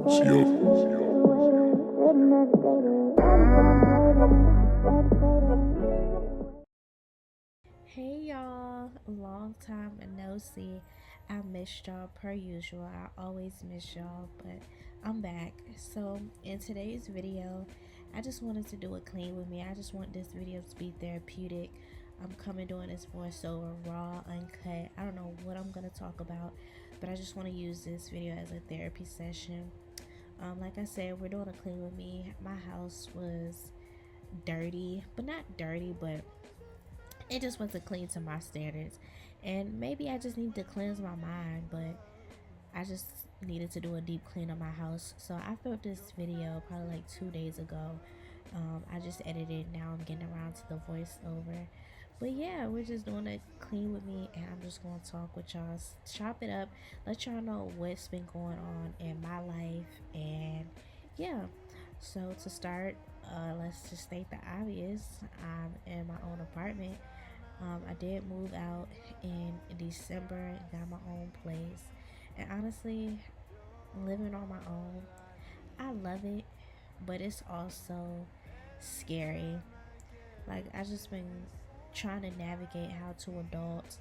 Hey y'all, long time no see. I missed y'all per usual. I always miss y'all, but I'm back. So, in today's video, I just wanted to do a clean with me. I just want this video to be therapeutic. I'm coming doing this voiceover raw, uncut. I don't know what I'm gonna talk about, but I just want to use this video as a therapy session. Like I said, we're doing a clean with me. My house was dirty, but not dirty, but it just wasn't clean to my standards. And maybe I just need to cleanse my mind, but I just needed to do a deep clean of my house. So I filmed this video probably like 2 days ago. I just edited. Now I'm getting around to the voiceover. But yeah, we're just doing a clean with me, and I'm just going to talk with y'all, chop it up, let y'all know what's been going on in my life. And yeah, so to start, let's just state the obvious. I'm in my own apartment. I did move out in December and got my own place. And honestly, living on my own, I love it, but it's also scary. Like, I just been trying to navigate how to adult,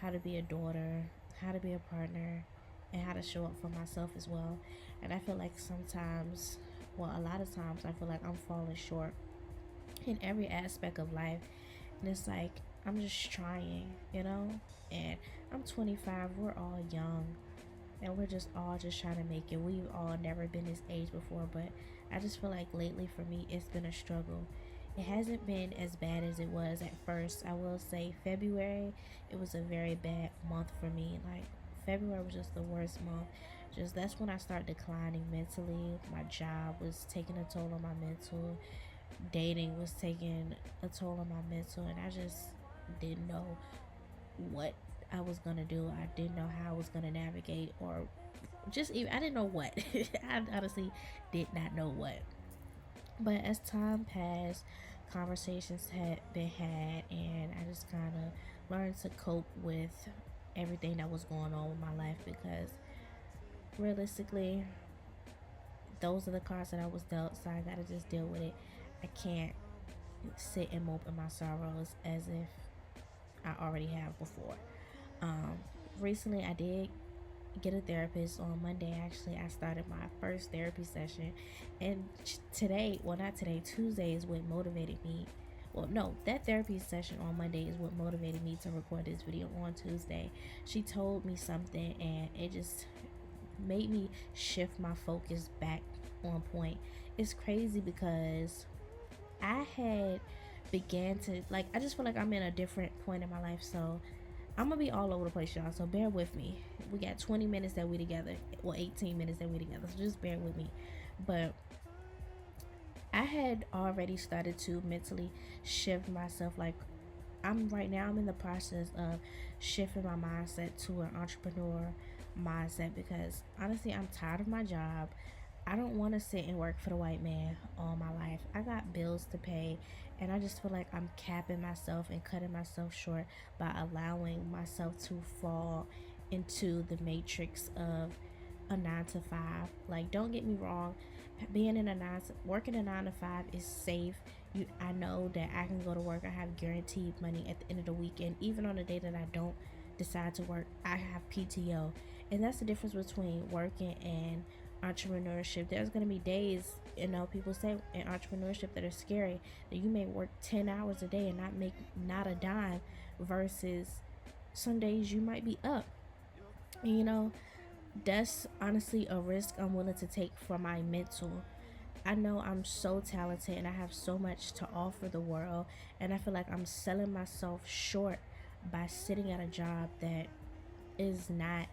how to be a daughter, how to be a partner, and how to show up for myself as well. And I feel like sometimes, well, a lot of times, I feel like I'm falling short in every aspect of life. And it's like, I'm just trying, you know? And I'm 25, we're all young, and we're just all just trying to make it. We've all never been this age before, but I just feel like lately for me, it's been a struggle. It hasn't been as bad as it was at first. I will say February, it was a very bad month for me. Like, February was just the worst month. Just that's when I started declining mentally. My job was taking a toll on my mental. Dating was taking a toll on my mental, and I just didn't know what I was gonna do. I didn't know how I was gonna navigate, or just even I didn't know what. I honestly did not know what. But as time passed, conversations had been had, and I just kind of learned to cope with everything that was going on with my life, because realistically, those are the cards that I was dealt, so I gotta just deal with it. I can't sit and mope in my sorrows as if I already have before. Um, Recently, I did get a therapist on Monday. Actually, I started my first therapy session, and today, well, not today, Tuesday is what motivated me. Well, no, that therapy session on Monday is what motivated me to record this video on Tuesday. She told me something, and it just made me shift my focus back on point. It's crazy because I had began to like I just feel like I'm in a different point in my life, so I'm gonna be all over the place, y'all, so bear with me. We got 20 minutes that we together, well, 18 minutes that we together, so just bear with me. But I had already started to mentally shift myself. Like, I'm in the process of shifting my mindset to an entrepreneur mindset, because honestly, I'm tired of my job. I don't want to sit and work for the white man all my life. I got bills to pay, and I just feel like I'm capping myself and cutting myself short by allowing myself to fall into the matrix of a 9 to 5. Like, don't get me wrong, being in a working a 9 to 5 is safe. I know that I can go to work. I have guaranteed money at the end of the weekend. Even on the day that I don't decide to work, I have PTO. And that's the difference between working and entrepreneurship. There's going to be days, people say in entrepreneurship that are scary, that you may work 10 hours a day and not make not a dime, versus some days you might be up. And, that's honestly a risk I'm willing to take for my mental. I know I'm so talented and I have so much to offer the world, and I feel like I'm selling myself short by sitting at a job that is not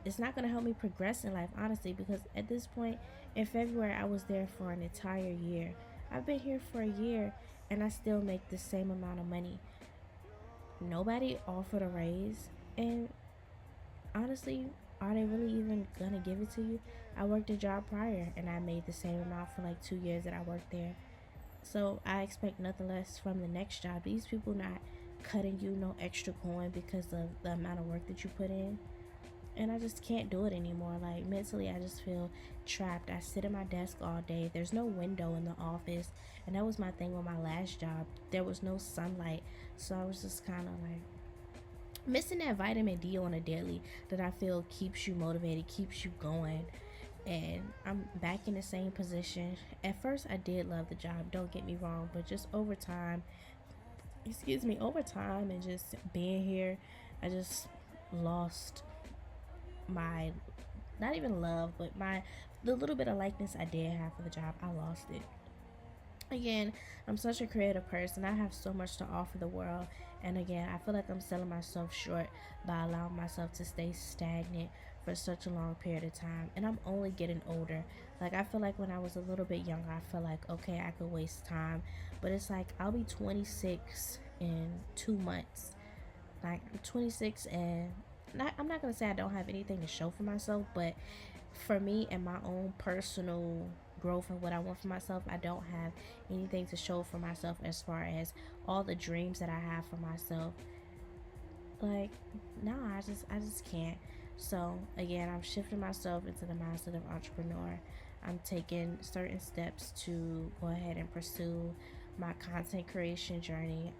it's not gonna help me progress in life, honestly, because at this point in February I was there for an entire year. I've been here for a year, and I still make the same amount of money. Nobody offered a raise, and honestly, are they really even gonna give it to you? I worked a job prior and I made the same amount for like 2 years that I worked there. So I expect nothing less from the next job. These people not cutting you no extra coin because of the amount of work that you put in. and I just can't do it anymore. Like mentally, I just feel trapped. I sit at my desk all day. There's no window in the office, and that was my thing with my last job. There was no sunlight, so I was just kind of like missing that vitamin D on a daily that I feel keeps you motivated, keeps you going. And I'm back in the same position. At first, I did love the job, don't get me wrong, but just over time, over time and just being here, I just lost my, not even love, but the little bit of likeness I did have for the job. I lost it. Again, I'm such a creative person. I have so much to offer the world. And again, I feel like I'm selling myself short by allowing myself to stay stagnant for such a long period of time. And I'm only getting older. Like, I feel like when I was a little bit younger, I feel like, okay, I could waste time. But it's like, I'll be 26 in 2 months. Like, I'm 26, and I'm not going to say I don't have anything to show for myself, but for me and my own personal growth and what I want for myself, I don't have anything to show for myself as far as all the dreams that I have for myself. Like, no, I just can't. So again, I'm shifting myself into the mindset of entrepreneur. I'm taking certain steps to go ahead and pursue my content creation journey.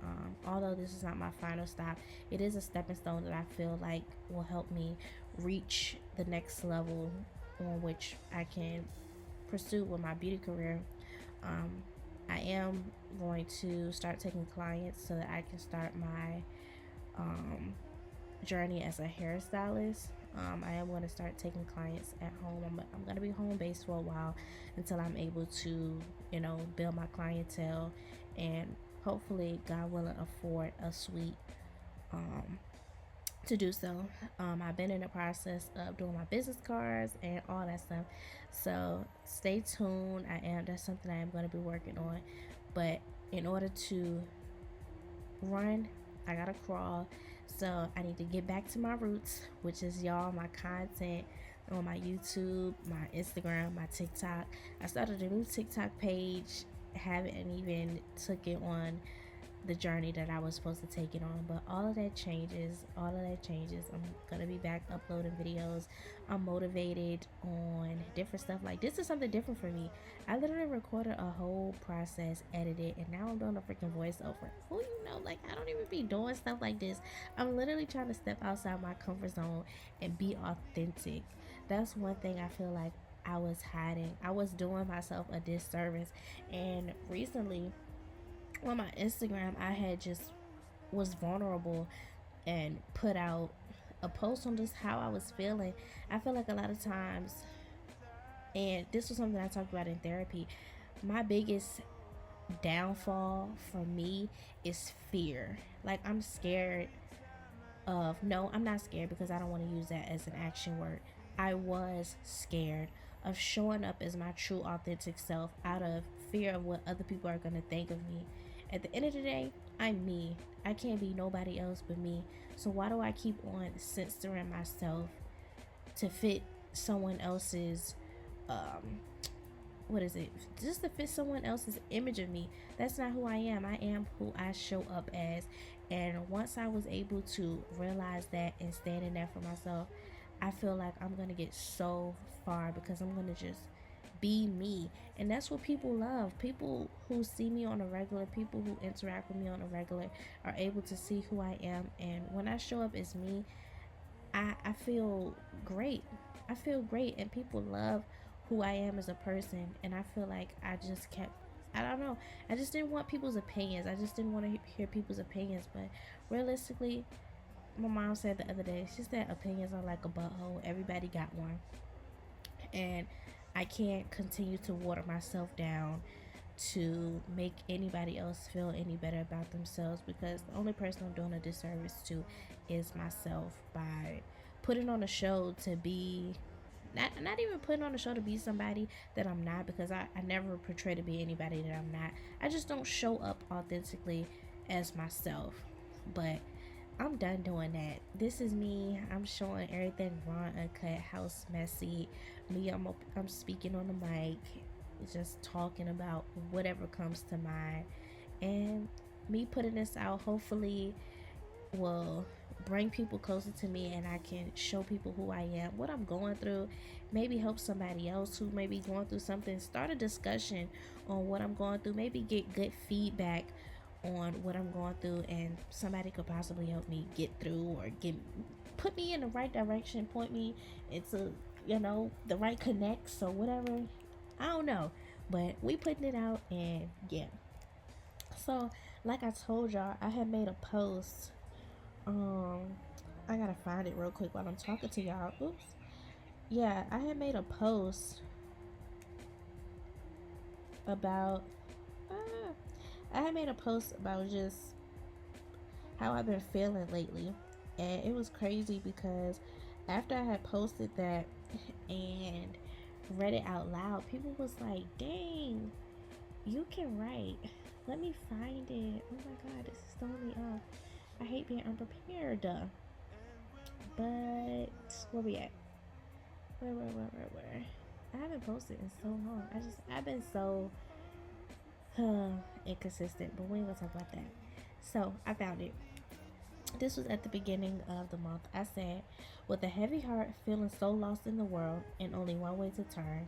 Although this is not my final stop, it is a stepping stone that I feel like will help me reach the next level on which I can pursue with my beauty career. Um, I am going to start taking clients so that I can start my journey as a hairstylist. I am going to start taking clients at home. I'm going to be home based for a while until I'm able to, build my clientele and hopefully, God willing, afford a suite to do so. I've been in the process of doing my business cards and all that stuff. So stay tuned. That's something I am going to be working on. But in order to run, I gotta crawl. So I need to get back to my roots, which is y'all, my content on my YouTube, my Instagram, my TikTok. I started a new TikTok page. Haven't even took it on the journey that I was supposed to take it on, but all of that changes. I'm gonna be back uploading videos. I'm motivated on different stuff. Like, this is something different for me. I literally recorded a whole process, edited, and now I'm doing a freaking voiceover. Who like, I don't even be doing stuff like this. I'm literally trying to step outside my comfort zone and be authentic. That's one thing I feel like I was hiding. I was doing myself a disservice. And recently on my Instagram, I had just was vulnerable and put out a post on just how I was feeling. I feel like a lot of times, and this was something I talked about in therapy, my biggest downfall for me is fear. Like, I'm scared of, no, I'm not scared because I don't want to use that as an action word. I was scared of showing up as my true authentic self out of fear of what other people are going to think of me. At the end of the day, I'm me. I can't be nobody else but me. So why do I keep on censoring myself to fit someone else's what is it? Just to fit someone else's image of me. That's not who I am. I am who I show up as. And once I was able to realize that and stand in there for myself, I feel like I'm gonna get so far because I'm gonna just be me. And that's what people love. People who see me on a regular, people who interact with me on a regular, are able to see who I am. And when I show up as me, I feel great. I feel great, and people love who I am as a person. And I feel like I just kept, I don't know, I just didn't want people's opinions. I just didn't want to hear people's opinions. But realistically, my mom said the other day, she said opinions are like a butthole. Everybody got one. And I can't continue to water myself down to make anybody else feel any better about themselves, because the only person I'm doing a disservice to is myself by putting on a show to be, not even putting on a show to be somebody that I'm not, because I never portray to be anybody that I'm not. I just don't show up authentically as myself. But I'm done doing that. This is me. I'm showing everything raw, uncut, house messy. Me, I'm speaking on the mic, just talking about whatever comes to mind. And me putting this out hopefully will bring people closer to me, and I can show people who I am, what I'm going through, maybe help somebody else who may be going through something, start a discussion on what I'm going through, maybe get good feedback on what I'm going through, and somebody could possibly help me get through or get put me in the right direction, point me into, the right connects or whatever. I don't know. But we putting it out, and yeah. So like I told y'all, I had made a post. I gotta find it real quick while I'm talking to y'all. Oops. Yeah, I had made a post about I had made a post about just how I've been feeling lately. And it was crazy because after I had posted that and read it out loud, people was like, dang, you can write. Let me find it. Oh my god, this is throwing me off. I hate being unprepared. But where we at? Where? I haven't posted in so long. I've been so inconsistent, but we ain't gonna talk about that. So I found it. This was at the beginning of the month. I said, with a heavy heart, feeling so lost in the world, and only one way to turn,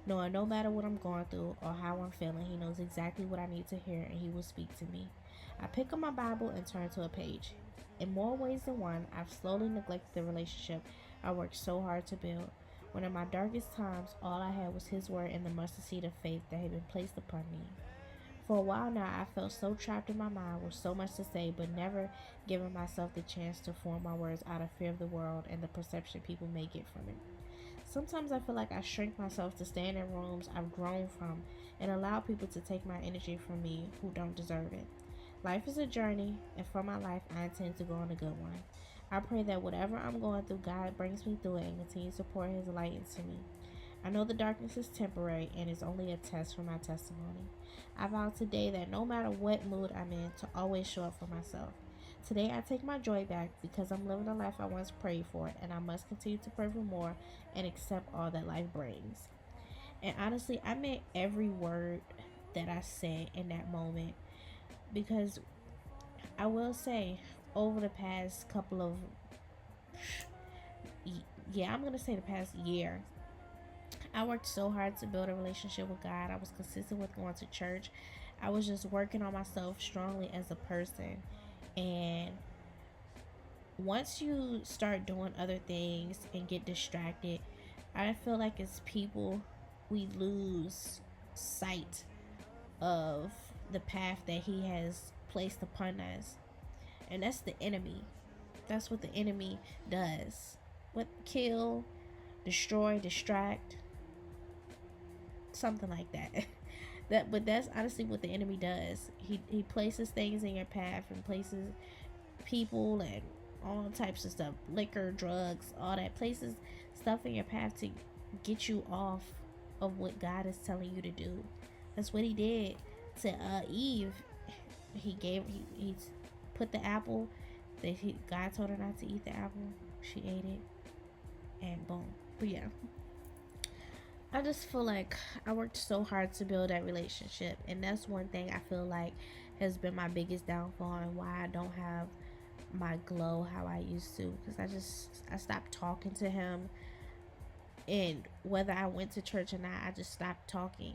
knowing no matter what I'm going through or how I'm feeling, he knows exactly what I need to hear, and he will speak to me. I pick up my Bible and turn to a page. In more ways than one, I've slowly neglected the relationship I worked so hard to build. When in my darkest times, all I had was his word and the mustard seed of faith that had been placed upon me. For a while now, I felt so trapped in my mind with so much to say, but never giving myself the chance to form my words out of fear of the world and the perception people may get from it. Sometimes I feel like I shrink myself to stand in rooms I've grown from and allow people to take my energy from me who don't deserve it. Life is a journey, and for my life, I intend to go on a good one. I pray that whatever I'm going through, God brings me through it and continues to pour his light into me. I know the darkness is temporary and is only a test for my testimony. I vow today that no matter what mood I'm in, to always show up for myself. Today I take my joy back because I'm living the life I once prayed for, and I must continue to pray for more and accept all that life brings. And honestly, I meant every word that I said in that moment, because I will say, over the past couple of, I'm going to say the past year, I worked so hard to build a relationship with God. I was consistent with going to church. I was just working on myself strongly as a person. And once you start doing other things and get distracted, I feel like as people, we lose sight of the path that he has placed upon us. And that's the enemy. That's what the enemy does. What? Kill, destroy, distract, something like that. But that's honestly what the enemy does. He places things in your path, and places people and all types of stuff, liquor, drugs, all that, places stuff in your path to get you off of what God is telling you to do. That's what he did to Eve. He put the apple that God told her not to eat the apple. She ate it, and boom. But yeah, I just feel like I worked so hard to build that relationship, and that's one thing I feel like has been my biggest downfall, and why I don't have my glow how I used to, because I stopped talking to him. And whether I went to church or not, I just stopped talking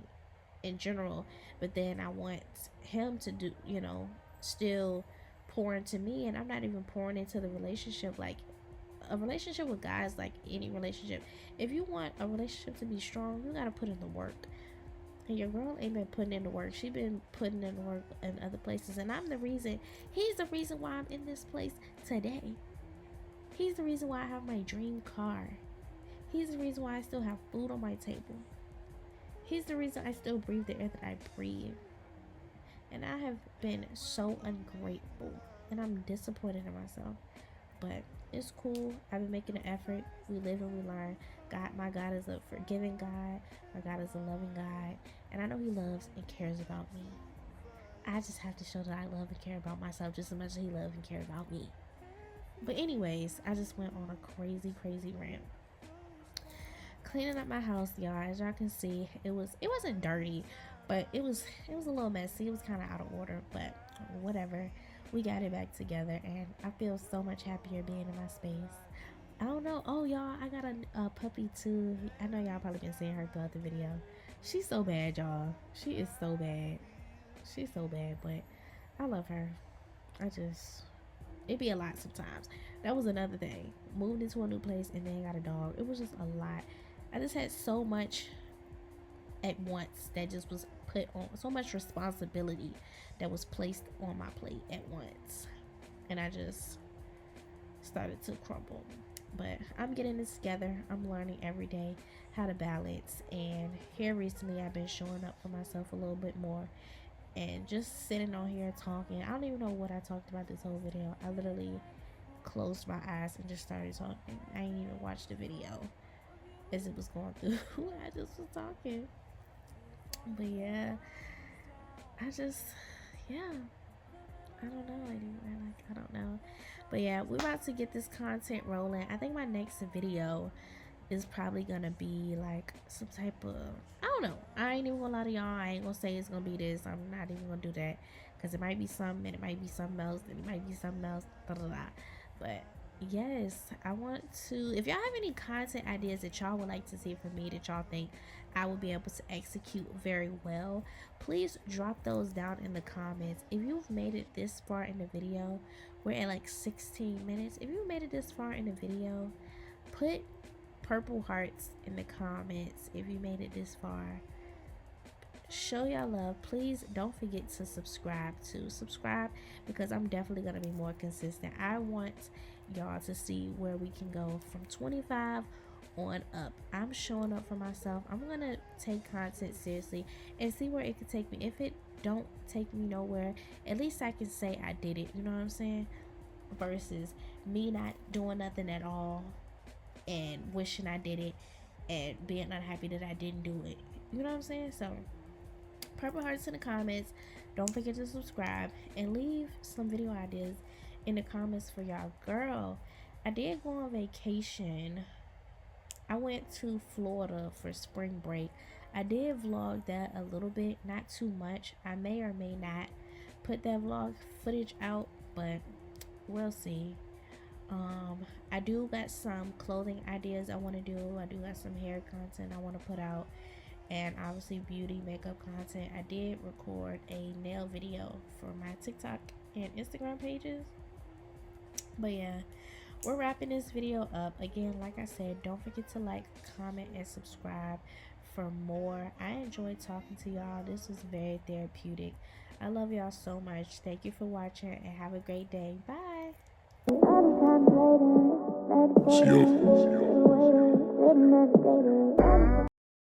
in general. But then I want him to do, still pour into me, and I'm not even pouring into the relationship. Like, a relationship with guys, like any relationship, if you want a relationship to be strong, you gotta put in the work. And your girl ain't been putting in the work. She been putting in the work in other places, and he's the reason why I'm in this place today. He's the reason why I have my dream car. He's the reason why I still have food on my table. He's the reason I still breathe the air that I breathe. And I have been so ungrateful, and I'm disappointed in myself. But it's cool. I've been making an effort. We live and we learn. My God is a forgiving God. My God is a loving God. And I know he loves and cares about me. I just have to show that I love and care about myself just as much as he loves and cares about me. But anyways, I just went on a crazy rant. Cleaning up my house, y'all. As y'all can see, it wasn't dirty, but it was a little messy. It was kind of out of order, but whatever. we got it back together, and I feel so much happier being in my space. I don't know. Oh, y'all, I got a puppy too. I know y'all probably been seeing her throughout the video. She's so bad, y'all. She is so bad. She's so bad, but I love her. I just, it be a lot sometimes. That was another thing. Moved into a new place and then got a dog. It was just a lot. I just had so much at once that just was put on, so much responsibility that was placed on my plate at once. And I just started to crumble. But I'm getting this together. I'm learning every day how to balance. And here recently, I've been showing up for myself a little bit more and just sitting on here talking. I don't even know what I talked about this whole video. I literally closed my eyes and just started talking. I didn't even watch the video as it was going through. I just was talking. But yeah, yeah, I don't know anymore. Like, I don't know. But yeah, we're about to get this content rolling. I think my next video is probably gonna be like some type of, I don't know. I ain't even gonna lie to y'all. I ain't gonna say it's gonna be this. I'm not even gonna do that, because it might be something and it might be something else and it might be something else. But yes, I want to, if y'all have any content ideas that y'all would like to see from me, that y'all think I will be able to execute very well, please drop those down in the comments. If you've made it this far in the video, we're at like 16 minutes. If you made it this far in the video, put purple hearts in the comments. If you made it this far, show y'all love. Please don't forget to subscribe because I'm definitely gonna be more consistent. I want y'all to see where we can go from 25 on up. I'm showing up for myself. I'm gonna take content seriously and see where it could take me. If it don't take me nowhere, at least I can say I did it, you know what I'm saying? Versus me not doing nothing at all and wishing I did it and being unhappy that I didn't do it, you know what I'm saying? So purple hearts in the comments. Don't forget to subscribe and leave some video ideas in the comments for y'all. Girl, I did go on vacation. I went to Florida for spring break. I did vlog that a little bit, not too much. I may or may not put that vlog footage out, but we'll see. I do got some clothing ideas I want to do. I do got some hair content I want to put out, and obviously beauty makeup content. I did record a nail video for my TikTok and Instagram pages. But yeah, we're wrapping this video up. Again, like I said, don't forget to like, comment, and subscribe for more. I enjoyed talking to y'all. This was very therapeutic. I love y'all so much. Thank you for watching and have a great day. Bye. See you.